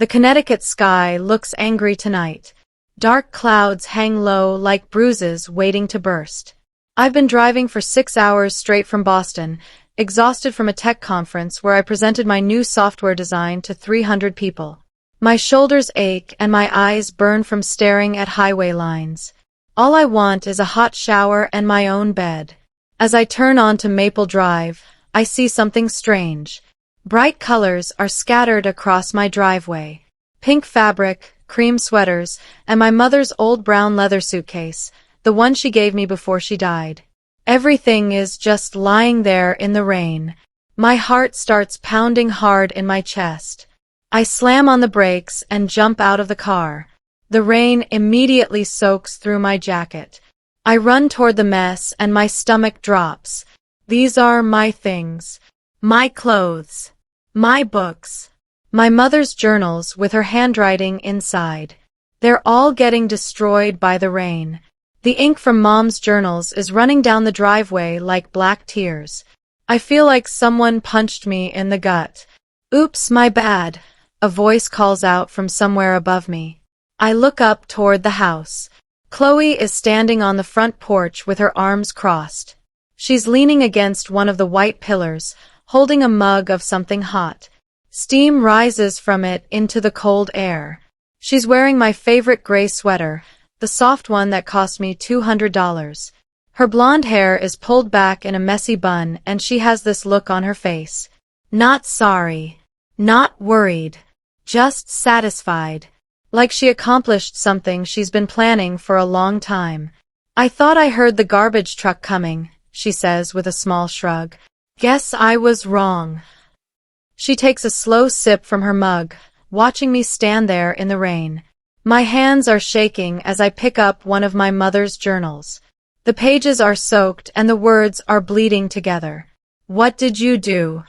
The Connecticut sky looks angry tonight. Dark clouds hang low like bruises waiting to burst. I've been driving for 6 hours straight from Boston, exhausted from a tech conference where I presented my new software design to 300 people. My shoulders ache and my eyes burn from staring at highway lines. All I want is a hot shower and my own bed. As I turn onto Maple Drive, I see something strange. Bright colors are scattered across my driveway. Pink fabric, cream sweaters, and my mother's old brown leather suitcase, the one she gave me before she died. Everything is just lying there in the rain. My heart starts pounding hard in my chest. I slam on the brakes and jump out of the car. The rain immediately soaks through my jacket. I run toward the mess and my stomach drops. These are my things. My clothes. My books. My mother's journals with her handwriting inside. They're all getting destroyed by the rain. The ink from Mom's journals is running down the driveway like black tears. I feel like someone punched me in the gut. Oops, my bad. A voice calls out from somewhere above me. I look up toward the house. Chloe is standing on the front porch with her arms crossed. She's leaning against one of the white pillars, holding a mug of something hot. Steam rises from it into the cold air. She's wearing my favorite gray sweater, the soft one that cost me $200. Her blonde hair is pulled back in a messy bun and she has this look on her face. Not sorry. Not worried. Just satisfied. Like she accomplished something she's been planning for a long time. I thought I heard the garbage truck coming, she says with a small shrug. Guess I was wrong. She takes a slow sip from her mug, watching me stand there in the rain. My hands are shaking as I pick up one of my mother's journals. The pages are soaked and the words are bleeding together. What did you do?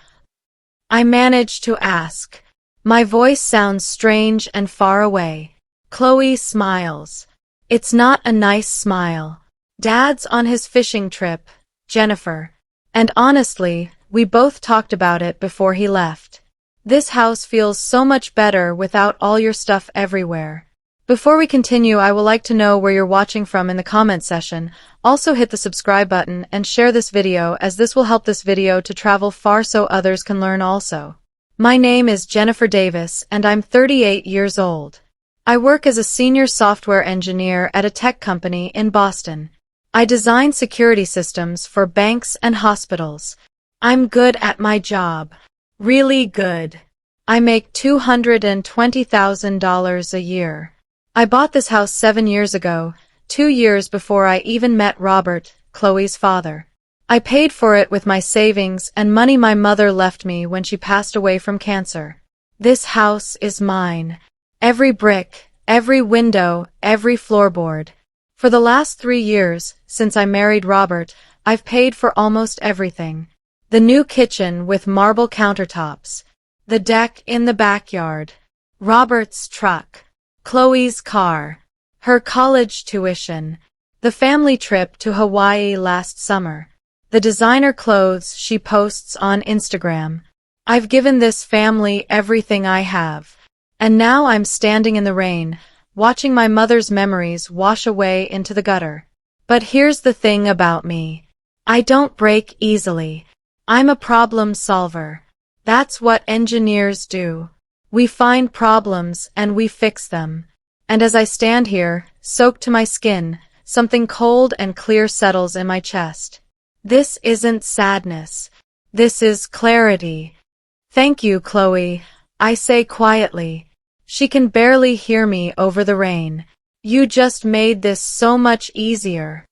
I manage to ask. My voice sounds strange and far away. Chloe smiles. It's not a nice smile. Dad's on his fishing trip, Jennifer. And honestly, we both talked about it before he left. This house feels so much better without all your stuff everywhere. Before we continue, I would like to know where you're watching from in the comment section. Also hit the subscribe button and share this video as this will help this video to travel far so others can learn also. My name is Jennifer Davis and I'm 38 years old. I work as a senior software engineer at a tech company in Boston. I design security systems for banks and hospitals. I'm good at my job. Really good. I make $220,000 a year. I bought this house 7 years ago, 2 years before I even met Robert, Chloe's father. I paid for it with my savings and money my mother left me when she passed away from cancer. This house is mine. Every brick, every window, every floorboard. For the last 3 years, since I married Robert, I've paid for almost everything. The new kitchen with marble countertops. The deck in the backyard. Robert's truck. Chloe's car. Her college tuition. The family trip to Hawaii last summer. The designer clothes she posts on Instagram. I've given this family everything I have. And now I'm standing in the rain, watching my mother's memories wash away into the gutter. But here's the thing about me. I don't break easily. I'm a problem solver. That's what engineers do. We find problems and we fix them. And as I stand here, soaked to my skin, something cold and clear settles in my chest. This isn't sadness. This is clarity. Thank you, Chloe, I say quietly. She can barely hear me over the rain. You just made this so much easier.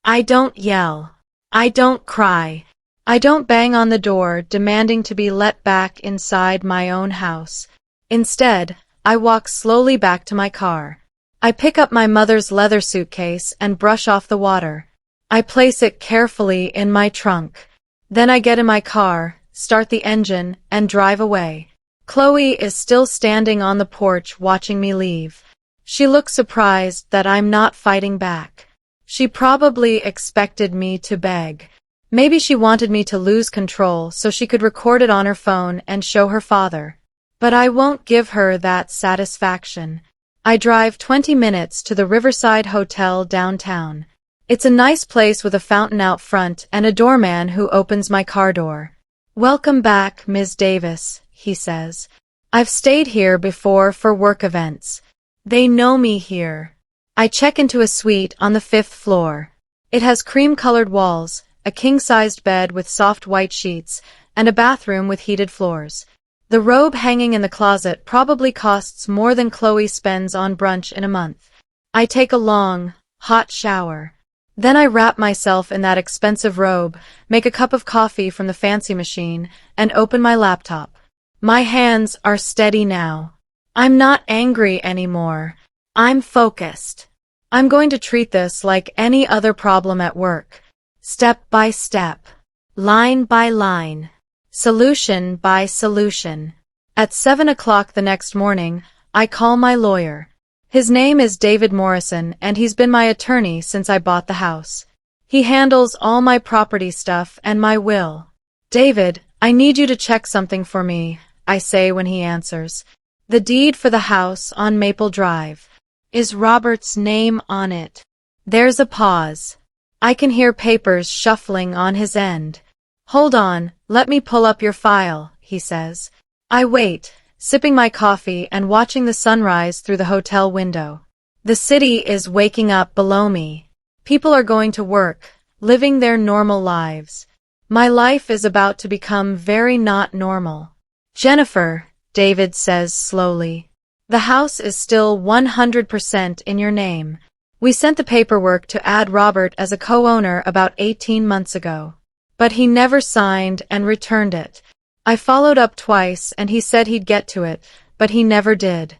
I don't yell. I don't cry. I don't bang on the door demanding to be let back inside my own house. Instead, I walk slowly back to my car. I pick up my mother's leather suitcase and brush off the water. I place it carefully in my trunk. Then I get in my car, start the engine, and drive away. Chloe is still standing on the porch watching me leave. She looks surprised that I'm not fighting back. She probably expected me to beg. Maybe she wanted me to lose control so she could record it on her phone and show her father. But I won't give her that satisfaction. I drive 20 minutes to the Riverside Hotel downtown. It's a nice place with a fountain out front and a doorman who opens my car door. "Welcome back, Ms. Davis," he says. "I've stayed here before for work events. They know me here." I check into a suite on the 5th floor. It has cream-colored walls, a king-sized bed with soft white sheets, and a bathroom with heated floors. The robe hanging in the closet probably costs more than Chloe spends on brunch in a month. I take a long, hot shower. Then I wrap myself in that expensive robe, make a cup of coffee from the fancy machine, and open my laptop. My hands are steady now. I'm not angry anymore. I'm focused. I'm going to treat this like any other problem at work. Step by step. Line by line. Solution by solution. At 7 o'clock the next morning, I call my lawyer. His name is David Morrison, and he's been my attorney since I bought the house. He handles all my property stuff and my will. "David, I need you to check something for me," I say when he answers. "The deed for the house on Maple Drive. Is Robert's name on it?" There's a pause. I can hear papers shuffling on his end. "Hold on, let me pull up your file," he says. I wait, sipping my coffee and watching the sunrise through the hotel window. The city is waking up below me. People are going to work, living their normal lives. My life is about to become very not normal. "Jennifer," David says slowly, "the house is still 100% in your name. We sent the paperwork to add Robert as a co-owner about 18 months ago. But he never signed and returned it. I followed up twice and he said he'd get to it, but he never did."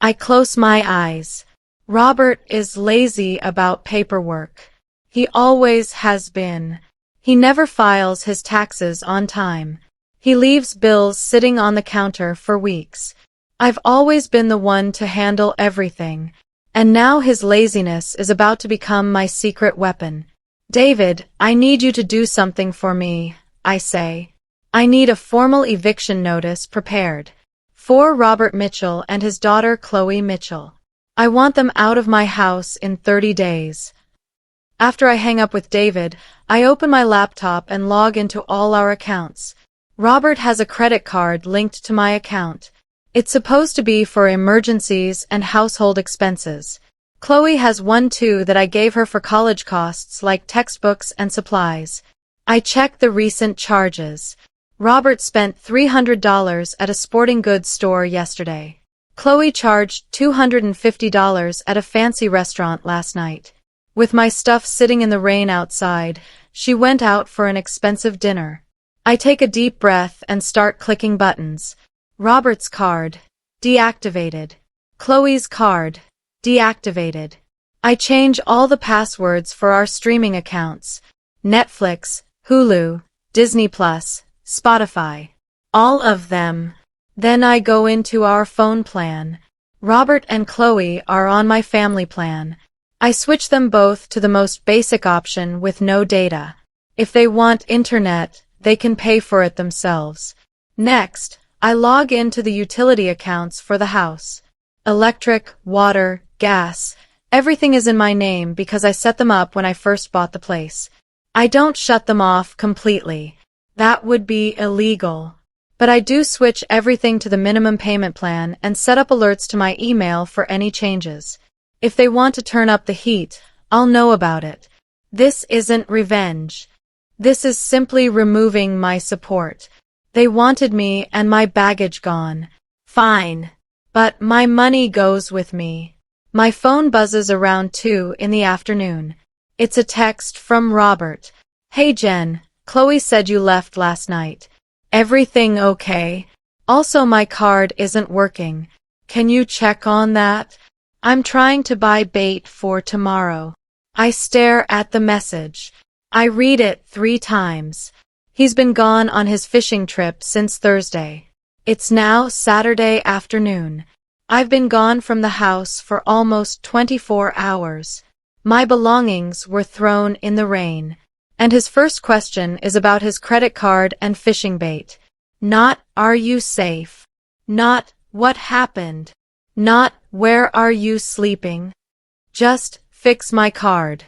I close my eyes. Robert is lazy about paperwork. He always has been. He never files his taxes on time. He leaves bills sitting on the counter for weeks. I've always been the one to handle everything, and now his laziness is about to become my secret weapon. "David, I need you to do something for me," I say. "I need a formal eviction notice prepared. For Robert Mitchell and his daughter Chloe Mitchell. I want them out of my house in 30 days. After I hang up with David, I open my laptop and log into all our accounts. Robert has a credit card linked to my account. It's supposed to be for emergencies and household expenses. Chloe has one too that I gave her for college costs like textbooks and supplies. I check the recent charges. Robert spent $300 at a sporting goods store yesterday. Chloe charged $250 at a fancy restaurant last night. With my stuff sitting in the rain outside, she went out for an expensive dinner. I take a deep breath and start clicking buttons. Robert's card. Deactivated. Chloe's card. Deactivated. I change all the passwords for our streaming accounts. Netflix, Hulu, Disney Plus, Spotify. All of them. Then I go into our phone plan. Robert and Chloe are on my family plan. I switch them both to the most basic option with no data. If they want internet, they can pay for it themselves. Next, I log into the utility accounts for the house. Electric, water, gas, everything is in my name because I set them up when I first bought the place. I don't shut them off completely. That would be illegal. But I do switch everything to the minimum payment plan and set up alerts to my email for any changes. If they want to turn up the heat, I'll know about it. This isn't revenge. This is simply removing my support. They wanted me and my baggage gone. Fine. But my money goes with me. My phone buzzes around 2 in the afternoon. It's a text from Robert. "Hey Jen, Chloe said you left last night. Everything okay? Also my card isn't working. Can you check on that? I'm trying to buy bait for tomorrow." I stare at the message. I read it 3 times. He's been gone on his fishing trip since Thursday. It's now Saturday afternoon. I've been gone from the house for almost 24 hours. My belongings were thrown in the rain. And his first question is about his credit card and fishing bait. Not, "Are you safe?" Not, what happened? Not, where are you sleeping? Just, fix my card.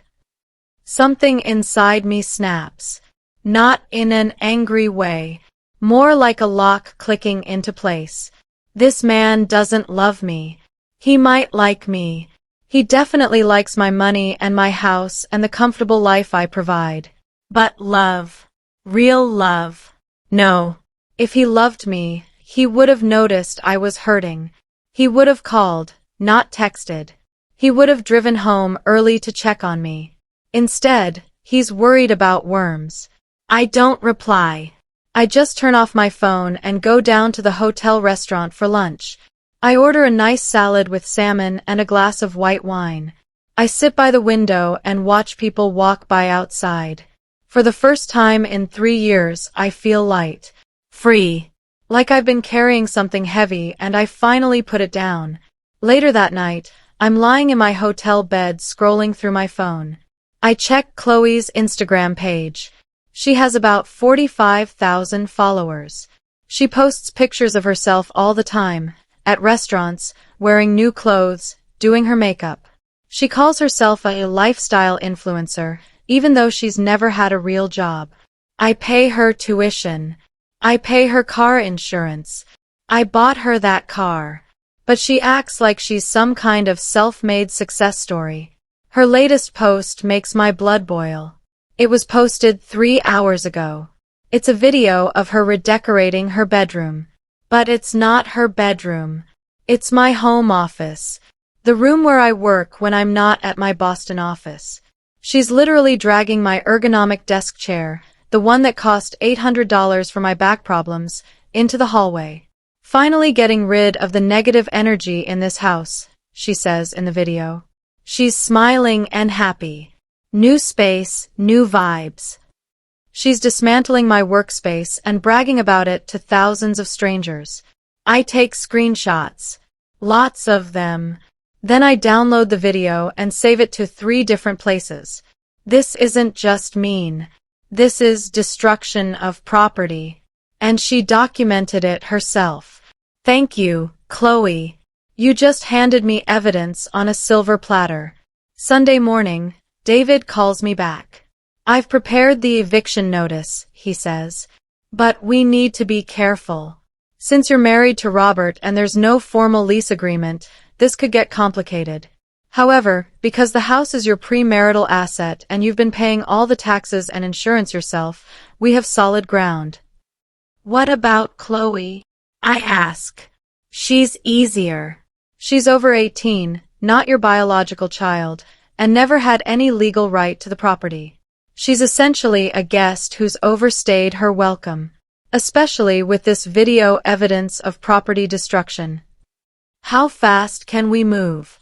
Something inside me snaps. Not in an angry way. More like a lock clicking into place. This man doesn't love me. He might like me. He definitely likes my money and my house and the comfortable life I provide. But love. Real love. No. If he loved me, he would have noticed I was hurting. He would have called, not texted. He would have driven home early to check on me. Instead, he's worried about worms. I don't reply. I just turn off my phone and go down to the hotel restaurant for lunch. I order a nice salad with salmon and a glass of white wine. I sit by the window and watch people walk by outside. For the first time in 3 years, I feel light. Free. Like I've been carrying something heavy and I finally put it down. Later that night, I'm lying in my hotel bed scrolling through my phone. I check Chloe's Instagram page. She has about 45,000 followers. She posts pictures of herself all the time, at restaurants, wearing new clothes, doing her makeup. She calls herself a lifestyle influencer, even though she's never had a real job. I pay her tuition. I pay her car insurance. I bought her that car. But she acts like she's some kind of self-made success story. Her latest post makes my blood boil. It was posted 3 hours ago. It's a video of her redecorating her bedroom. But it's not her bedroom. It's my home office. The room where I work when I'm not at my Boston office. She's literally dragging my ergonomic desk chair, the one that cost $800 for my back problems, into the hallway. Finally getting rid of the negative energy in this house, she says in the video. She's smiling and happy. New space, new vibes. She's dismantling my workspace and bragging about it to thousands of strangers. I take screenshots. Lots of them. Then I download the video and save it to 3 different places. This isn't just mean. This is destruction of property. And she documented it herself. Thank you, Chloe. You just handed me evidence on a silver platter. Sunday morning, David calls me back. I've prepared the eviction notice, he says. But we need to be careful. Since you're married to Robert and there's no formal lease agreement, this could get complicated. However, because the house is your premarital asset and you've been paying all the taxes and insurance yourself, we have solid ground. What about Chloe? I ask. She's easier. She's over 18, not your biological child, and never had any legal right to the property. She's essentially a guest who's overstayed her welcome, especially with this video evidence of property destruction. How fast can we move?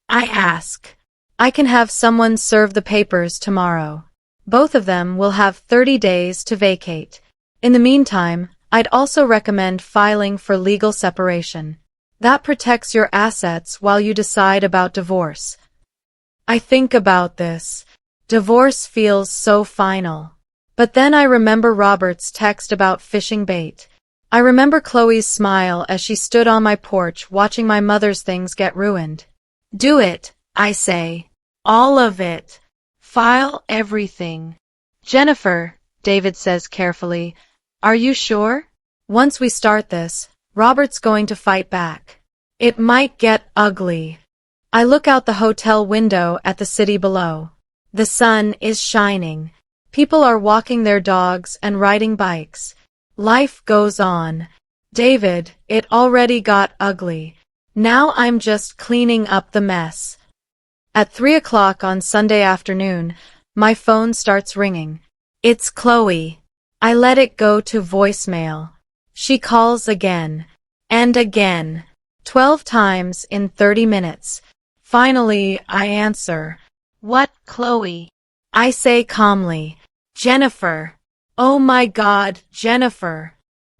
I ask. I can have someone serve the papers tomorrow. Both of them will have 30 days to vacate. In the meantime, I'd also recommend filing for legal separation. That protects your assets while you decide about divorce. I think about this. Divorce feels so final. But then I remember Robert's text about fishing bait. I remember Chloe's smile as she stood on my porch watching my mother's things get ruined. Do it, I say. All of it. File everything. Jennifer, David says carefully, are you sure? Once we start this, Robert's going to fight back. It might get ugly. I look out the hotel window at the city below. The sun is shining. People are walking their dogs and riding bikes. Life goes on. David, it already got ugly. Now I'm just cleaning up the mess. At 3 o'clock on Sunday afternoon, my phone starts ringing. It's Chloe. I let it go to voicemail. She calls again. And again. 12 times in 30 minutes. Finally, I answer. What, Chloe? I say calmly. Jennifer. Oh my God, Jennifer.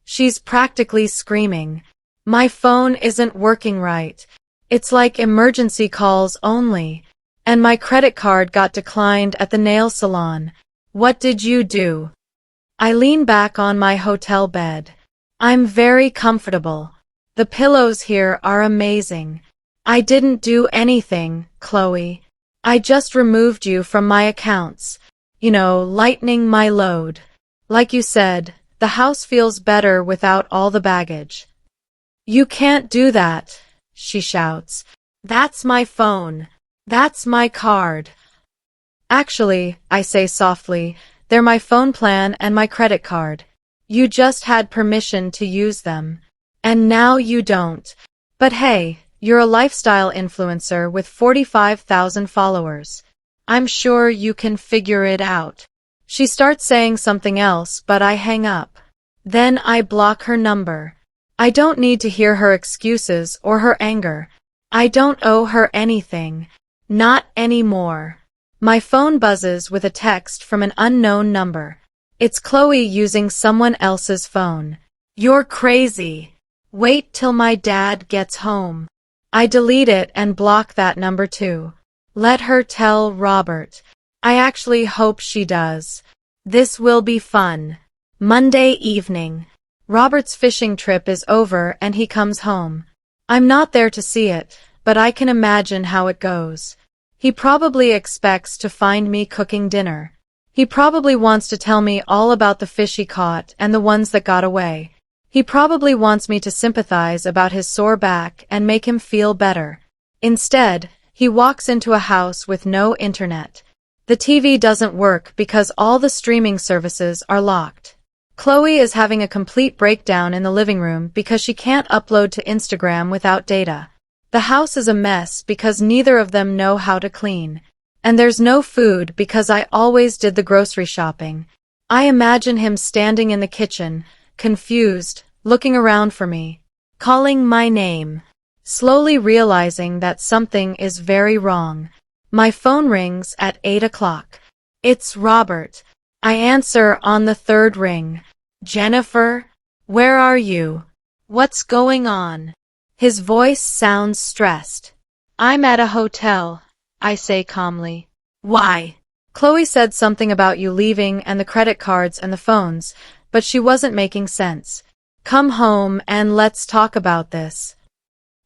She's practically screaming. My phone isn't working right. It's like emergency calls only. And my credit card got declined at the nail salon. What did you do? I lean back on my hotel bed. I'm very comfortable. The pillows here are amazing. I didn't do anything, Chloe. I just removed you from my accounts. Lightening my load. Like you said, the house feels better without all the baggage. You can't do that, she shouts. That's my phone. That's my card. Actually, I say softly, they're my phone plan and my credit card. You just had permission to use them. And now you don't. But hey, you're a lifestyle influencer with 45,000 followers. I'm sure you can figure it out. She starts saying something else, but I hang up. Then I block her number. I don't need to hear her excuses or her anger. I don't owe her anything. Not anymore. My phone buzzes with a text from an unknown number. It's Chloe using someone else's phone. You're crazy. Wait till my dad gets home. I delete it and block that number too. Let her tell Robert. I actually hope she does. This will be fun. Monday evening. Robert's fishing trip is over and he comes home. I'm not there to see it, but I can imagine how it goes. He probably expects to find me cooking dinner. He probably wants to tell me all about the fish he caught and the ones that got away. He probably wants me to sympathize about his sore back and make him feel better. Instead, he walks into a house with no internet. The TV doesn't work because all the streaming services are locked. Chloe is having a complete breakdown in the living room because she can't upload to Instagram without data. The house is a mess because neither of them know how to clean. And there's no food because I always did the grocery shopping. I imagine him standing in the kitchen, confused, looking around for me, calling my name, slowly realizing that something is very wrong. My phone rings at 8 o'clock. It's Robert. I answer on the third ring. Jennifer? Where are you? What's going on? His voice sounds stressed. I'm at a hotel, I say calmly. Why? Chloe said something about you leaving and the credit cards and the phones, but she wasn't making sense. Come home and let's talk about this.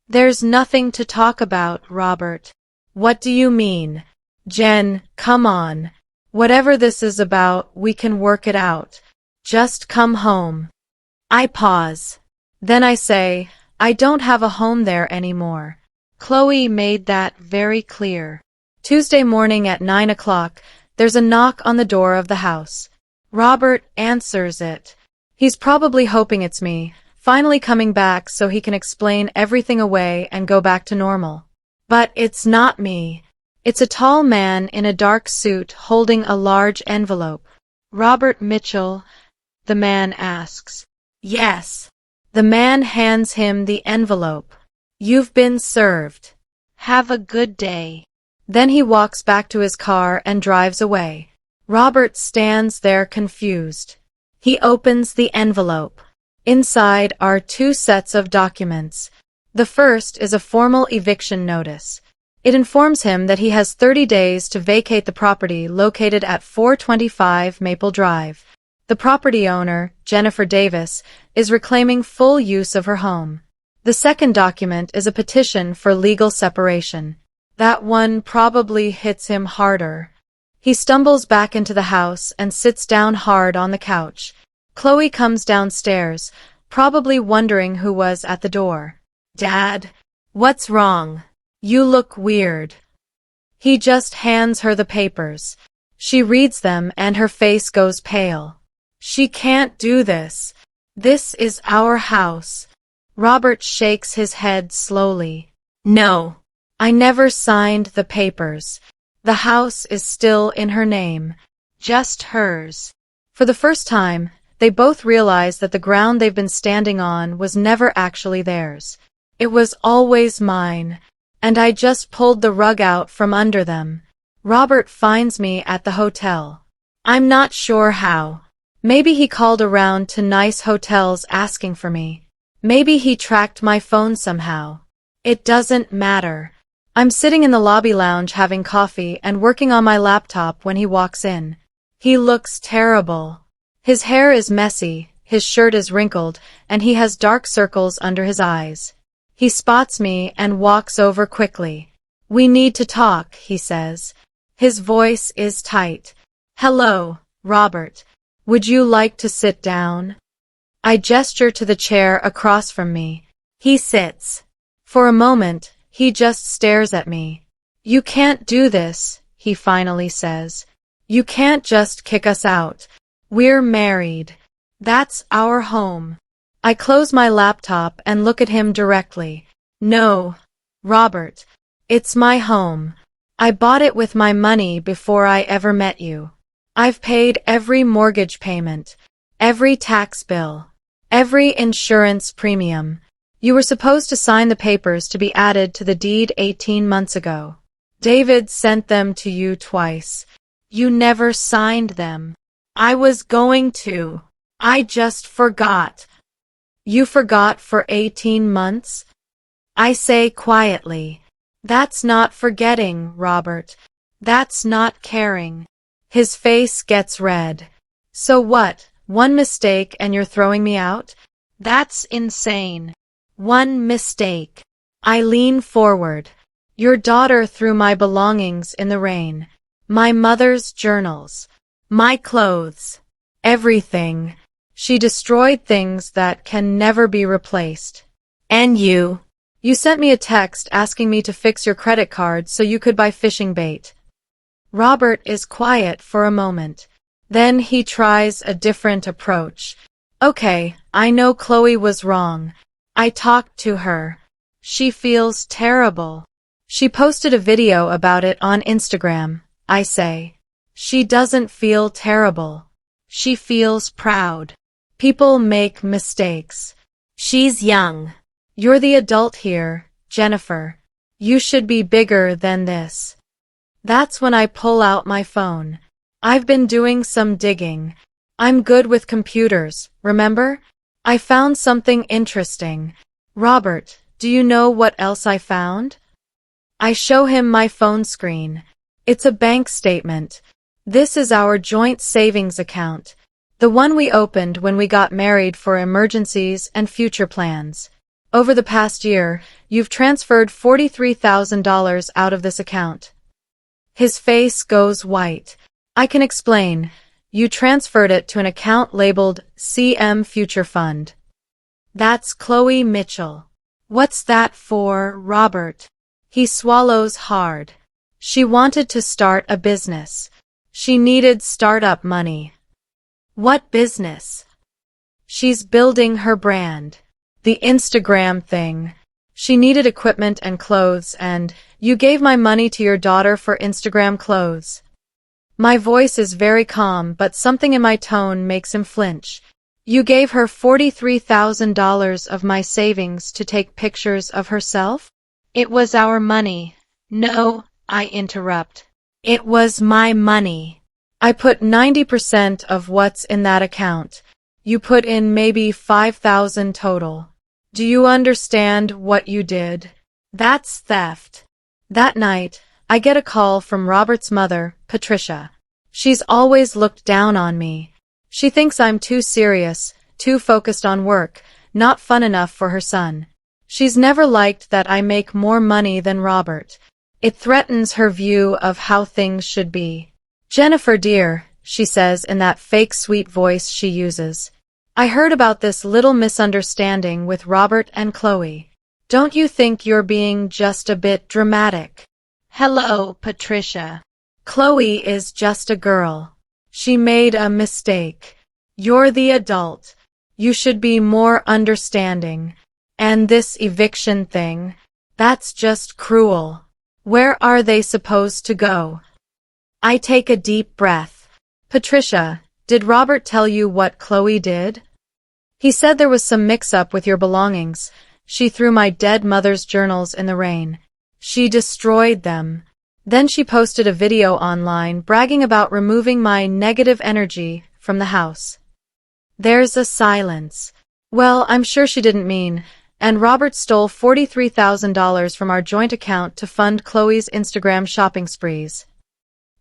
There's nothing to talk about, Robert. What do you mean? Jen, come on. Whatever this is about, we can work it out. Just come home. I pause. Then I say, I don't have a home there anymore. Chloe made that very clear. Tuesday morning at 9 o'clock, there's a knock on the door of the house. Robert answers it. He's probably hoping it's me, finally coming back so he can explain everything away and go back to normal. But it's not me. It's a tall man in a dark suit holding a large envelope. Robert Mitchell? The man asks. Yes. The man hands him the envelope. You've been served. Have a good day. Then he walks back to his car and drives away. Robert stands there confused. He opens the envelope. Inside are 2 sets of documents. The first is a formal eviction notice. It informs him that he has 30 days to vacate the property located at 425 Maple Drive. The property owner, Jennifer Davis, is reclaiming full use of her home. The second document is a petition for legal separation. That one probably hits him harder. He stumbles back into the house and sits down hard on the couch. Chloe comes downstairs, probably wondering who was at the door. Dad? What's wrong? You look weird. He just hands her the papers. She reads them and her face goes pale. She can't do this. This is our house. Robert shakes his head slowly. No. I never signed the papers. The house is still in her name. Just hers. For the first time, they both realize that the ground they've been standing on was never actually theirs. It was always mine. And I just pulled the rug out from under them. Robert finds me at the hotel. I'm not sure how. Maybe he called around to nice hotels asking for me. Maybe he tracked my phone somehow. It doesn't matter. I'm sitting in the lobby lounge having coffee and working on my laptop when he walks in. He looks terrible. His hair is messy, his shirt is wrinkled, and he has dark circles under his eyes. He spots me and walks over quickly. "We need to talk," he says. His voice is tight. "Hello, Robert. Would you like to sit down?" I gesture to the chair across from me. He sits. For a moment, he just stares at me. "You can't do this," he finally says. "You can't just kick us out. We're married. That's our home." I close my laptop and look at him directly. "No, Robert. It's my home. I bought it with my money before I ever met you. I've paid every mortgage payment, every tax bill, every insurance premium. You were supposed to sign the papers to be added to the deed 18 months ago. David sent them to you twice. You never signed them. I was going to. I just forgot." "You forgot for 18 months?" I say quietly. "That's not forgetting, Robert. That's not caring." His face gets red. "So what? One mistake and you're throwing me out? That's insane." "One mistake." I lean forward. "Your daughter threw my belongings in the rain. My mother's journals. My clothes. Everything. She destroyed things that can never be replaced. And you. You sent me a text asking me to fix your credit card so you could buy fishing bait." Robert is quiet for a moment. Then he tries a different approach. "Okay, I know Chloe was wrong. I talked to her. She feels terrible. She posted a video about it on Instagram," I say. "She doesn't feel terrible. She feels proud. People make mistakes. She's young. You're the adult here, Jennifer. You should be bigger than this." That's when I pull out my phone. I've been doing some digging. I'm good with computers, remember? I found something interesting. "Robert, do you know what else I found?" I show him my phone screen. It's a bank statement. This is our joint savings account. The one we opened when we got married for emergencies and future plans. Over the past year, you've transferred $43,000 out of this account. His face goes white. I can explain. You transferred it to an account labeled CM Future Fund. That's Chloe Mitchell. What's that for, Robert? He swallows hard. She wanted to start a business. She needed startup money. What business? She's building her brand. The Instagram thing. She needed equipment and clothes, and you gave my money to your daughter for Instagram clothes. My voice is very calm, but something in my tone makes him flinch. You gave her $43,000 of my savings to take pictures of herself? It was our money. No, I interrupt. It was my money. I put 90% of what's in that account. You put in maybe $5,000 total. Do you understand what you did? That's theft. That night, I get a call from Robert's mother, Patricia. She's always looked down on me. She thinks I'm too serious, too focused on work, not fun enough for her son. She's never liked that I make more money than Robert. It threatens her view of how things should be. "Jennifer dear," she says in that fake sweet voice she uses. "I heard about this little misunderstanding with Robert and Chloe. Don't you think you're being just a bit dramatic?" "Hello, Patricia. Chloe is just a girl. She made a mistake. You're the adult. You should be more understanding. And this eviction thing, that's just cruel. Where are they supposed to go?" I take a deep breath. "Patricia, did Robert tell you what Chloe did?" "He said there was some mix-up with your belongings. She threw my dead mother's journals in the rain. She destroyed them. Then she posted a video online bragging about removing my negative energy from the house." There's a silence. "Well, I'm sure she didn't mean. And Robert stole $43,000 from our joint account to fund Chloe's Instagram shopping sprees."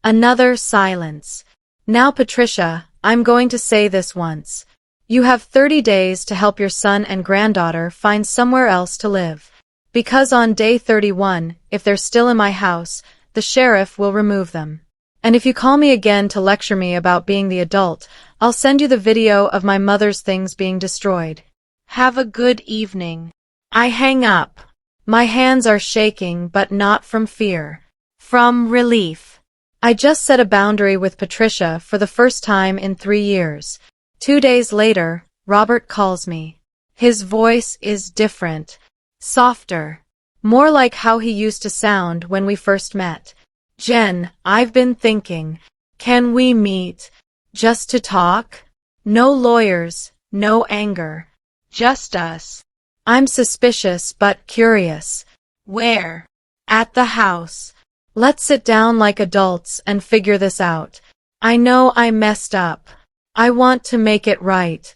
Another silence. "Now, Patricia, I'm going to say this once. You have 30 days to help your son and granddaughter find somewhere else to live. Because on day 31, if they're still in my house, the sheriff will remove them. And if you call me again to lecture me about being the adult, I'll send you the video of my mother's things being destroyed. Have a good evening. I hang up. My hands are shaking, but not from fear. From relief. I just set a boundary with Patricia for the first time in 3 years. 2 days later, Robert calls me. His voice is different. Softer. More like how he used to sound when we first met. Jen, I've been thinking. Can we meet? Just to talk? No lawyers, no anger. Just us. I'm suspicious but curious. Where? At the house. Let's sit down like adults and figure this out. I know I messed up. I want to make it right.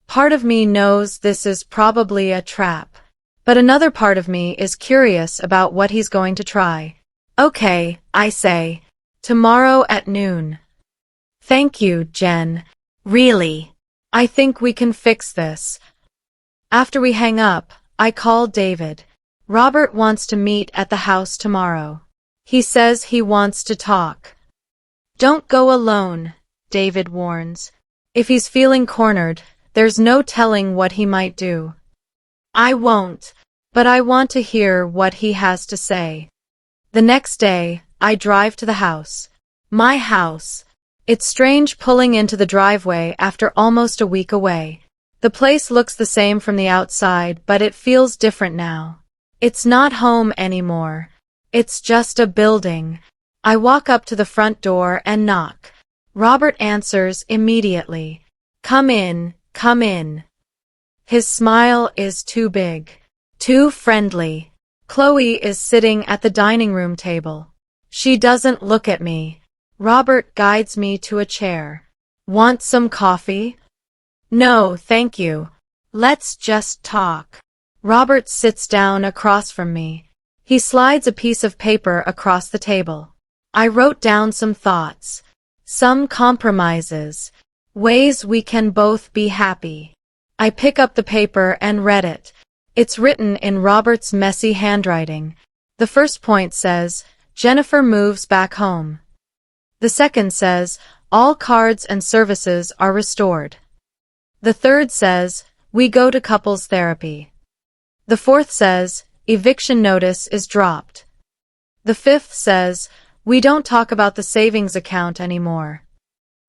Part of me knows this is probably a trap. But another part of me is curious about what he's going to try. Okay, I say. Tomorrow at noon. Thank you, Jen. Really. I think we can fix this. After we hang up, I call David. Robert wants to meet at the house tomorrow. He says he wants to talk. Don't go alone, David warns. If he's feeling cornered, there's no telling what he might do. I won't, but I want to hear what he has to say. The next day, I drive to the house. My house. It's strange pulling into the driveway after almost a week away. The place looks the same from the outside, but it feels different now. It's not home anymore. It's just a building. I walk up to the front door and knock. Robert answers immediately. Come in, come in. His smile is too big, too friendly. Chloe is sitting at the dining room table. She doesn't look at me. Robert guides me to a chair. Want some coffee? No, thank you. Let's just talk. Robert sits down across from me. He slides a piece of paper across the table. I wrote down some thoughts. Some compromises. Ways we can both be happy. I pick up the paper and read it. It's written in Robert's messy handwriting. The first point says, Jennifer moves back home. The second says, all cards and services are restored. The third says, we go to couples therapy. The fourth says, eviction notice is dropped. The fifth says, we don't talk about the savings account anymore.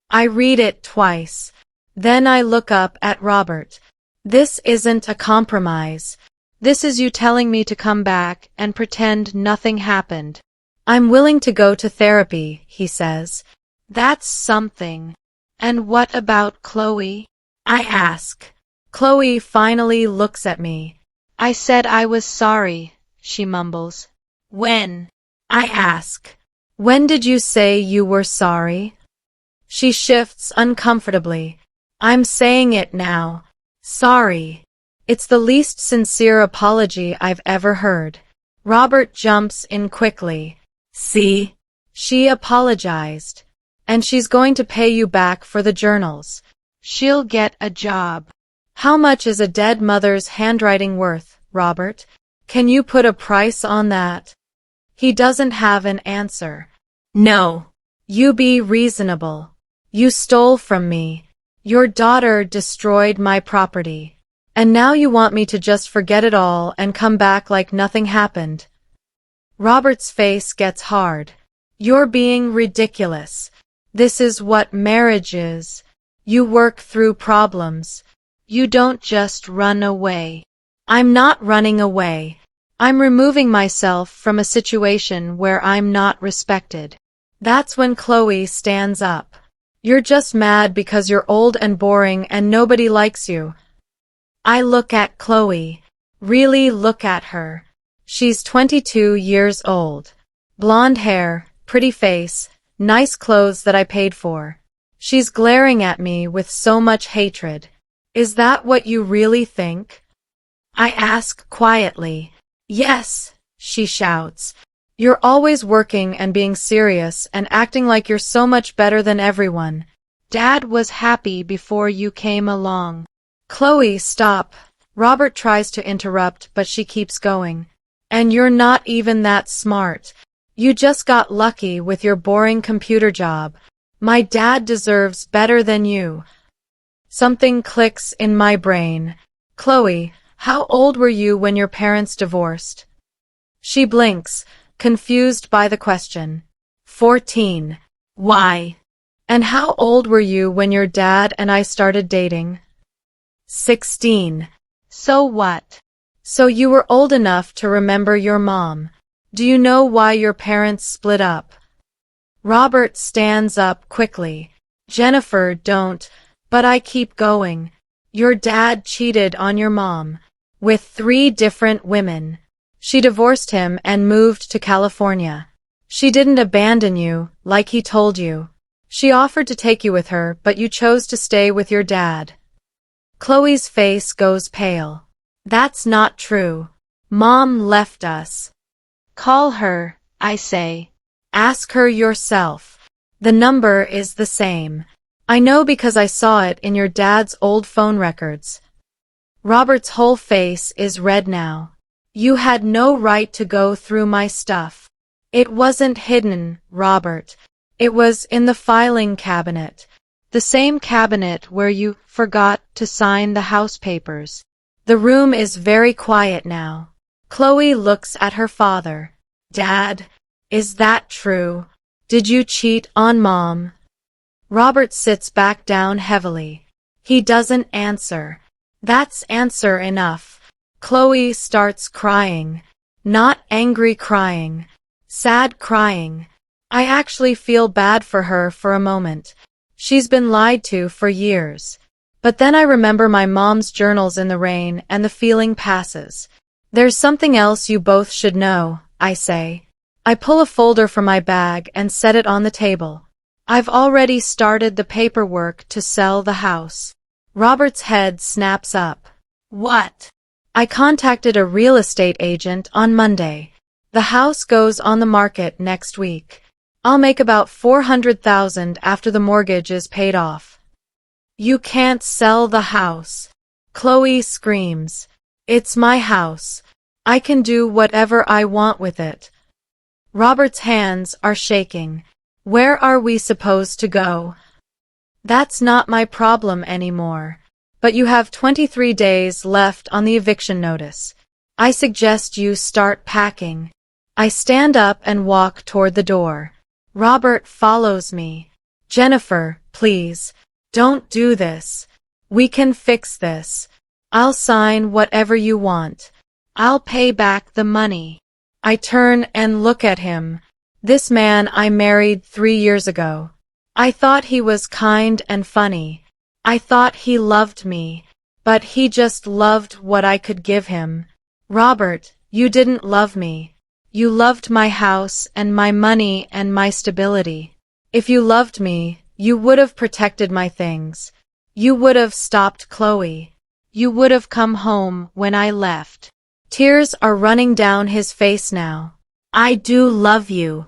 I read it twice. Then I look up at Robert. This isn't a compromise. This is you telling me to come back and pretend nothing happened. I'm willing to go to therapy, he says. That's something. And what about Chloe? I ask. Chloe finally looks at me. I said I was sorry, she mumbles. When? I ask. When did you say you were sorry? She shifts uncomfortably. I'm saying it now. Sorry. It's the least sincere apology I've ever heard. Robert jumps in quickly. See? She apologized. And she's going to pay you back for the journals. She'll get a job. How much is a dead mother's handwriting worth, Robert? Can you put a price on that? He doesn't have an answer. No. You be reasonable. You stole from me. Your daughter destroyed my property. And now you want me to just forget it all and come back like nothing happened. Robert's face gets hard. You're being ridiculous. This is what marriage is. You work through problems. You don't just run away. I'm not running away. I'm removing myself from a situation where I'm not respected. That's when Chloe stands up. You're just mad because you're old and boring and nobody likes you. I look at Chloe. Really look at her. She's 22 years old. Blonde hair, pretty face, nice clothes that I paid for. She's glaring at me with so much hatred. Is that what you really think? I ask quietly. Yes, she shouts. You're always working and being serious and acting like you're so much better than everyone. Dad was happy before you came along. Chloe, stop. Robert tries to interrupt, but she keeps going. And you're not even that smart. You just got lucky with your boring computer job. My dad deserves better than you. Something clicks in my brain. Chloe, how old were you when your parents divorced? She blinks, confused by the question. 14. Why? And how old were you when your dad and I started dating? 16. So what? So you were old enough to remember your mom. Do you know why your parents split up? Robert stands up quickly. Jennifer, don't, but I keep going. Your dad cheated on your mom. With 3 different women. She divorced him and moved to California. She didn't abandon you, like he told you. She offered to take you with her, but you chose to stay with your dad. Chloe's face goes pale. That's not true. Mom left us. Call her, I say. Ask her yourself. The number is the same. I know because I saw it in your dad's old phone records. Robert's whole face is red now. You had no right to go through my stuff. It wasn't hidden, Robert. It was in the filing cabinet. The same cabinet where you forgot to sign the house papers. The room is very quiet now. Chloe looks at her father. Dad, is that true? Did you cheat on Mom? Robert sits back down heavily. He doesn't answer. That's answer enough. Chloe starts crying. Not angry crying. Sad crying. I actually feel bad for her for a moment. She's been lied to for years. But then I remember my mom's journals in the rain and the feeling passes. There's something else you both should know, I say. I pull a folder from my bag and set it on the table. I've already started the paperwork to sell the house. Robert's head snaps up. What? I contacted a real estate agent on Monday. The house goes on the market next week. I'll make about $400,000 after the mortgage is paid off. You can't sell the house. Chloe screams. It's my house. I can do whatever I want with it. Robert's hands are shaking. Where are we supposed to go? That's not my problem anymore. But you have 23 days left on the eviction notice. I suggest you start packing. I stand up and walk toward the door. Robert follows me. Jennifer, please. Don't do this. We can fix this. I'll sign whatever you want. I'll pay back the money. I turn and look at him. This man I married 3 years ago. I thought he was kind and funny. I thought he loved me. But he just loved what I could give him. Robert, you didn't love me. You loved my house and my money and my stability. If you loved me, you would have protected my things. You would have stopped Chloe. You would have come home when I left. Tears are running down his face now. I do love you.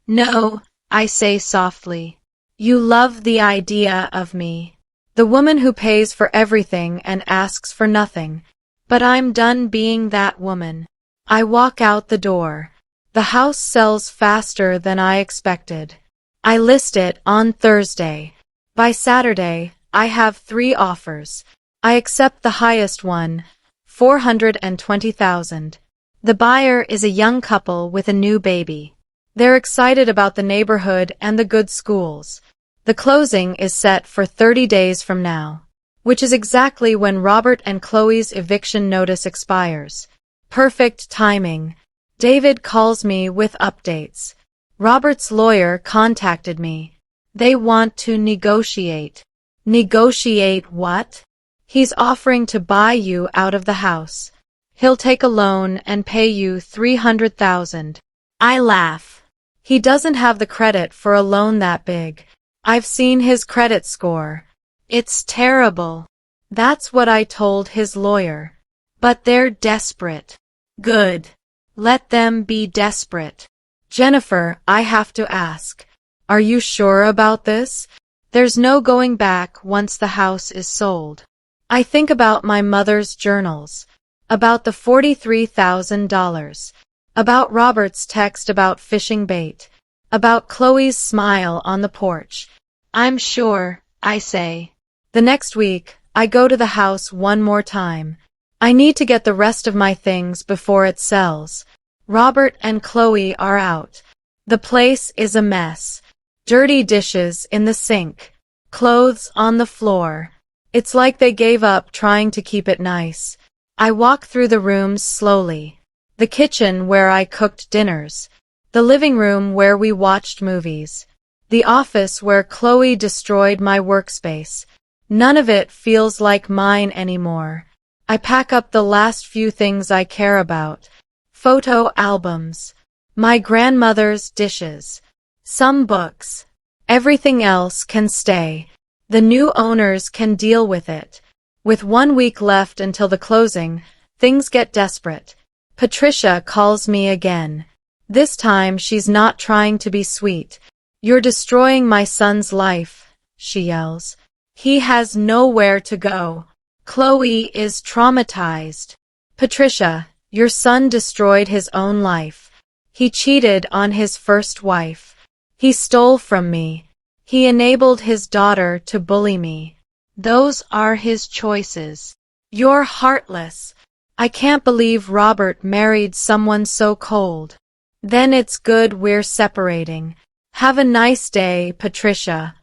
No, I say softly. You love the idea of me. The woman who pays for everything and asks for nothing. But I'm done being that woman. I walk out the door. The house sells faster than I expected. I list it on Thursday. By Saturday, I have 3 offers. I accept the highest one, $420,000. The buyer is a young couple with a new baby. They're excited about the neighborhood and the good schools. The closing is set for 30 days from now, which is exactly when Robert and Chloe's eviction notice expires. Perfect timing. David calls me with updates. Robert's lawyer contacted me. They want to negotiate. Negotiate what? He's offering to buy you out of the house. He'll take a loan and pay you $300,000. I laugh. He doesn't have the credit for a loan that big. I've seen his credit score. It's terrible. That's what I told his lawyer. But they're desperate. Good. Let them be desperate. Jennifer, I have to ask. Are you sure about this? There's no going back once the house is sold. I think about my mother's journals, about the $43,000, about Robert's text about fishing bait, about Chloe's smile on the porch. I'm sure, I say. The next week, I go to the house one more time. I need to get the rest of my things before it sells. Robert and Chloe are out. The place is a mess. Dirty dishes in the sink. Clothes on the floor. It's like they gave up trying to keep it nice. I walk through the rooms slowly. The kitchen where I cooked dinners. The living room where we watched movies. The office where Chloe destroyed my workspace. None of it feels like mine anymore. I pack up the last few things I care about. Photo albums. My grandmother's dishes. Some books. Everything else can stay. The new owners can deal with it. With 1 week left until the closing, things get desperate. Patricia calls me again. This time she's not trying to be sweet. You're destroying my son's life, she yells. He has nowhere to go. Chloe is traumatized. Patricia, your son destroyed his own life. He cheated on his first wife. He stole from me. He enabled his daughter to bully me. Those are his choices. You're heartless. I can't believe Robert married someone so cold. Then it's good we're separating. Have a nice day, Patricia.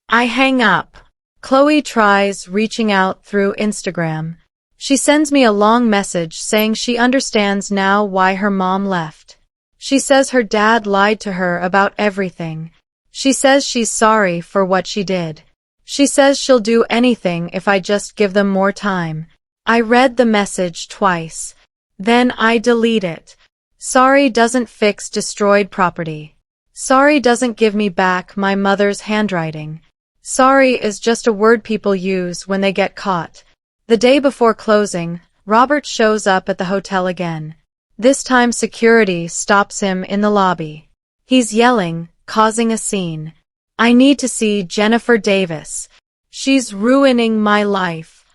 I hang up. Chloe tries reaching out through Instagram. She sends me a long message saying she understands now why her mom left. She says her dad lied to her about everything. She says she's sorry for what she did. She says she'll do anything if I just give them more time. I read the message twice. Then I delete it. Sorry doesn't fix destroyed property. Sorry doesn't give me back my mother's handwriting. Sorry is just a word people use when they get caught. The day before closing, Robert shows up at the hotel again. This time security stops him in the lobby. He's yelling, causing a scene. I need to see Jennifer Davis. She's ruining my life.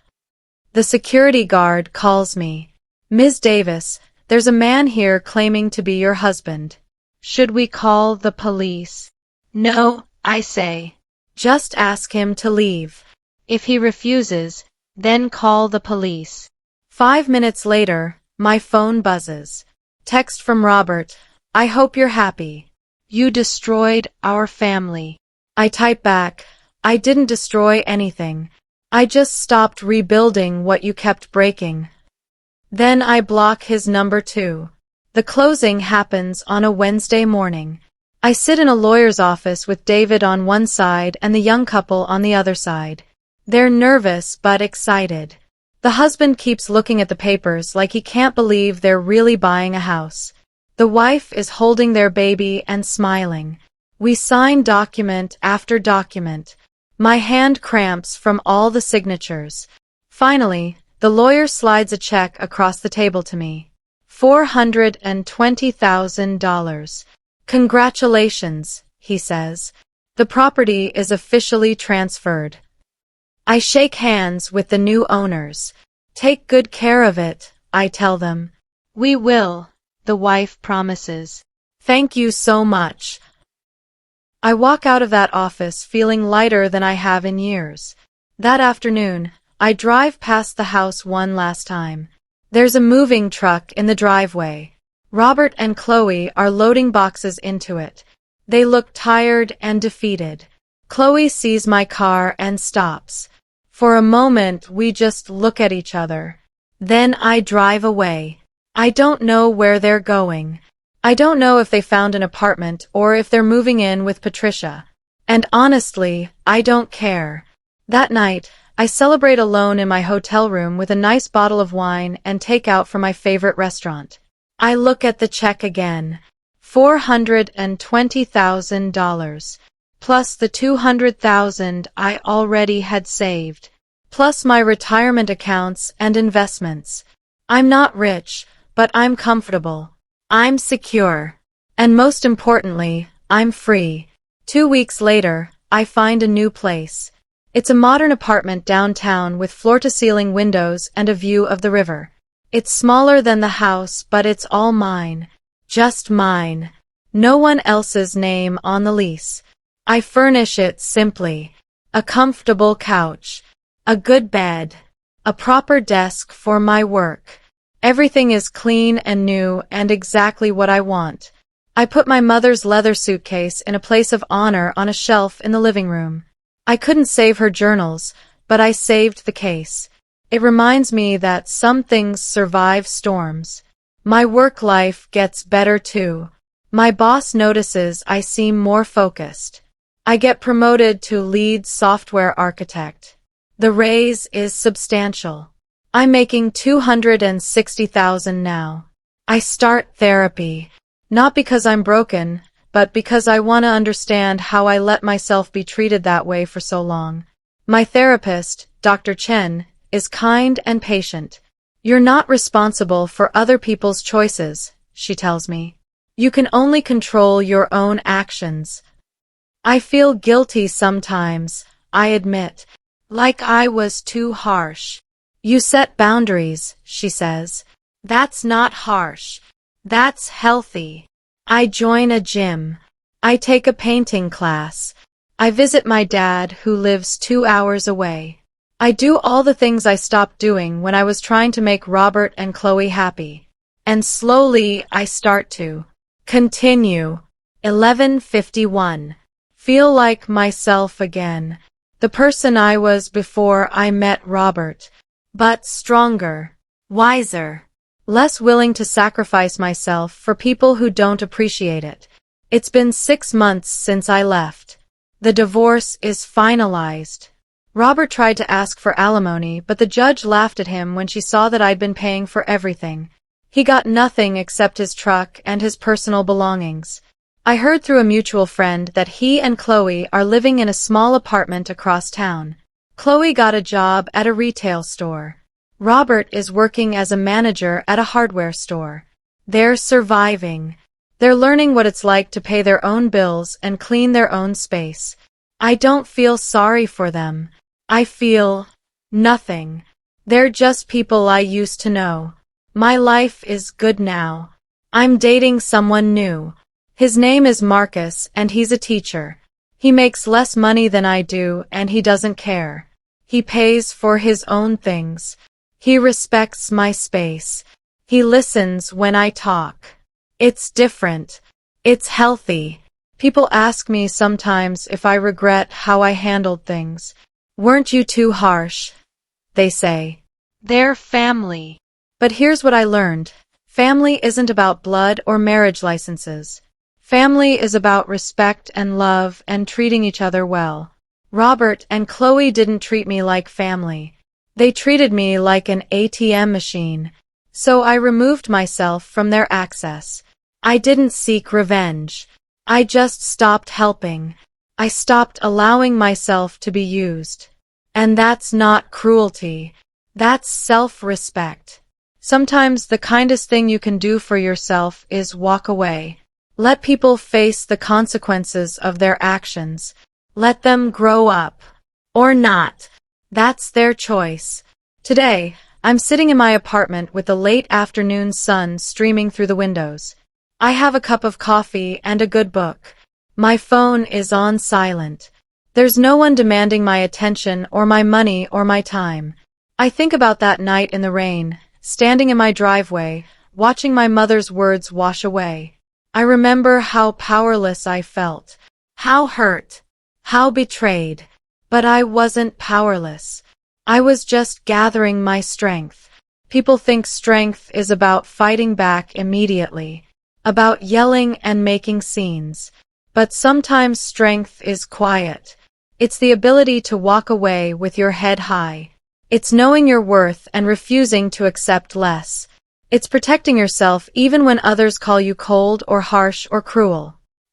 The security guard calls me. Ms. Davis, there's a man here claiming to be your husband. Should we call the police? No, I say. Just ask him to leave. If he refuses, then call the police. 5 minutes later, my phone buzzes. Text from Robert. I hope you're happy. You destroyed our family. I type back. I didn't destroy anything. I just stopped rebuilding what you kept breaking. Then I block his number too. The closing happens on a Wednesday morning. I sit in a lawyer's office with David on one side and the young couple on the other side. They're nervous but excited. The husband keeps looking at the papers like he can't believe they're really buying a house. The wife is holding their baby and smiling. We sign document after document. My hand cramps from all the signatures. Finally, the lawyer slides a check across the table to me. $420,000. Congratulations, he says. The property is officially transferred. I shake hands with the new owners. Take good care of it, I tell them. We will, the wife promises. Thank you so much. I walk out of that office feeling lighter than I have in years. That afternoon, I drive past the house one last time. There's a moving truck in the driveway. Robert and Chloe are loading boxes into it. They look tired and defeated. Chloe sees my car and stops. For a moment, we just look at each other. Then I drive away. I don't know where they're going. I don't know if they found an apartment or if they're moving in with Patricia. And honestly, I don't care. That night, I celebrate alone in my hotel room with a nice bottle of wine and take out from my favorite restaurant. I look at the check again. $420,000. Plus the $200,000 I already had saved, plus my retirement accounts and investments. I'm not rich, but I'm comfortable. I'm secure. And most importantly, I'm free. 2 weeks later, I find a new place. It's a modern apartment downtown with floor-to-ceiling windows and a view of the river. It's smaller than the house, but it's all mine. Just mine. No one else's name on the lease. I furnish it simply. A comfortable couch. A good bed. A proper desk for my work. Everything is clean and new and exactly what I want. I put my mother's leather suitcase in a place of honor on a shelf in the living room. I couldn't save her journals, but I saved the case. It reminds me that some things survive storms. My work life gets better too. My boss notices I seem more focused. I get promoted to lead software architect. The raise is substantial. I'm making $260,000 now. I start therapy, not because I'm broken, but because I want to understand how I let myself be treated that way for so long. My therapist, Dr. Chen, is kind and patient. You're not responsible for other people's choices, she tells me. You can only control your own actions. I feel guilty sometimes, I admit, like I was too harsh. You set boundaries, she says. That's not harsh. That's healthy. I join a gym. I take a painting class. I visit my dad who lives 2 hours away. I do all the things I stopped doing when I was trying to make Robert and Chloe happy. And slowly I start to continue. 11:51. Feel like myself again. The person I was before I met Robert. But stronger. Wiser. Less willing to sacrifice myself for people who don't appreciate it. It's been 6 months since I left. The divorce is finalized. Robert tried to ask for alimony, but the judge laughed at him when she saw that I'd been paying for everything. He got nothing except his truck and his personal belongings. I heard through a mutual friend that he and Chloe are living in a small apartment across town. Chloe got a job at a retail store. Robert is working as a manager at a hardware store. They're surviving. They're learning what it's like to pay their own bills and clean their own space. I don't feel sorry for them. I feel nothing. They're just people I used to know. My life is good now. I'm dating someone new. His name is Marcus and he's a teacher. He makes less money than I do and he doesn't care. He pays for his own things. He respects my space. He listens when I talk. It's different. It's healthy. People ask me sometimes if I regret how I handled things. Weren't you too harsh? They say. They're family. But here's what I learned. Family isn't about blood or marriage licenses. Family is about respect and love and treating each other well. Robert and Chloe didn't treat me like family. They treated me like an ATM machine. So I removed myself from their access. I didn't seek revenge. I just stopped helping. I stopped allowing myself to be used. And that's not cruelty. That's self-respect. Sometimes the kindest thing you can do for yourself is walk away. Let people face the consequences of their actions. Let them grow up. Or not. That's their choice. Today, I'm sitting in my apartment with the late afternoon sun streaming through the windows. I have a cup of coffee and a good book. My phone is on silent. There's no one demanding my attention or my money or my time. I think about that night in the rain, standing in my driveway, watching my mother's words wash away. I remember how powerless I felt, how hurt, how betrayed. But I wasn't powerless. I was just gathering my strength. People think strength is about fighting back immediately, about yelling and making scenes. But sometimes strength is quiet. It's the ability to walk away with your head high. It's knowing your worth and refusing to accept less. It's protecting yourself even when others call you cold or harsh or cruel.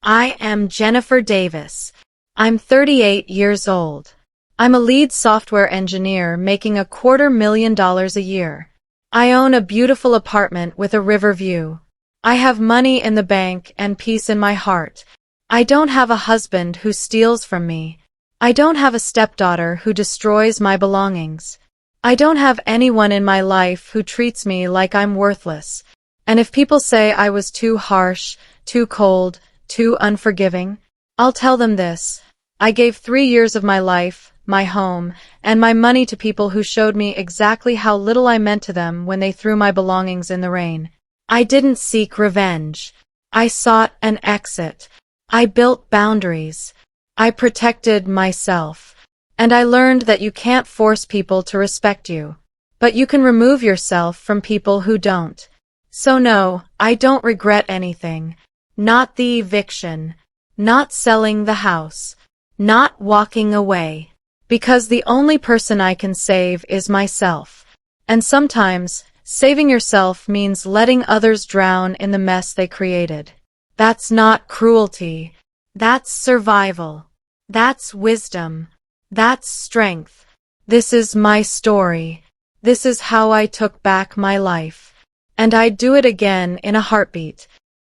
I am Jennifer Davis. I'm 38 years old. I'm a lead software engineer making $250,000 a year. I own a beautiful apartment with a river view. I have money in the bank and peace in my heart. I don't have a husband who steals from me. I don't have a stepdaughter who destroys my belongings. I don't have anyone in my life who treats me like I'm worthless. And if people say I was too harsh, too cold, too unforgiving, I'll tell them this. I gave 3 years of my life, my home, and my money to people who showed me exactly how little I meant to them when they threw my belongings in the rain. I didn't seek revenge. I sought an exit. I built boundaries. I protected myself. And I learned that you can't force people to respect you. But you can remove yourself from people who don't. So no, I don't regret anything. Not the eviction. Not selling the house. Not walking away. Because the only person I can save is myself. And sometimes, saving yourself means letting others drown in the mess they created. That's not cruelty. That's survival. That's wisdom. That's strength. This is my story. This is how I took back my life. And I'd do it again in a heartbeat.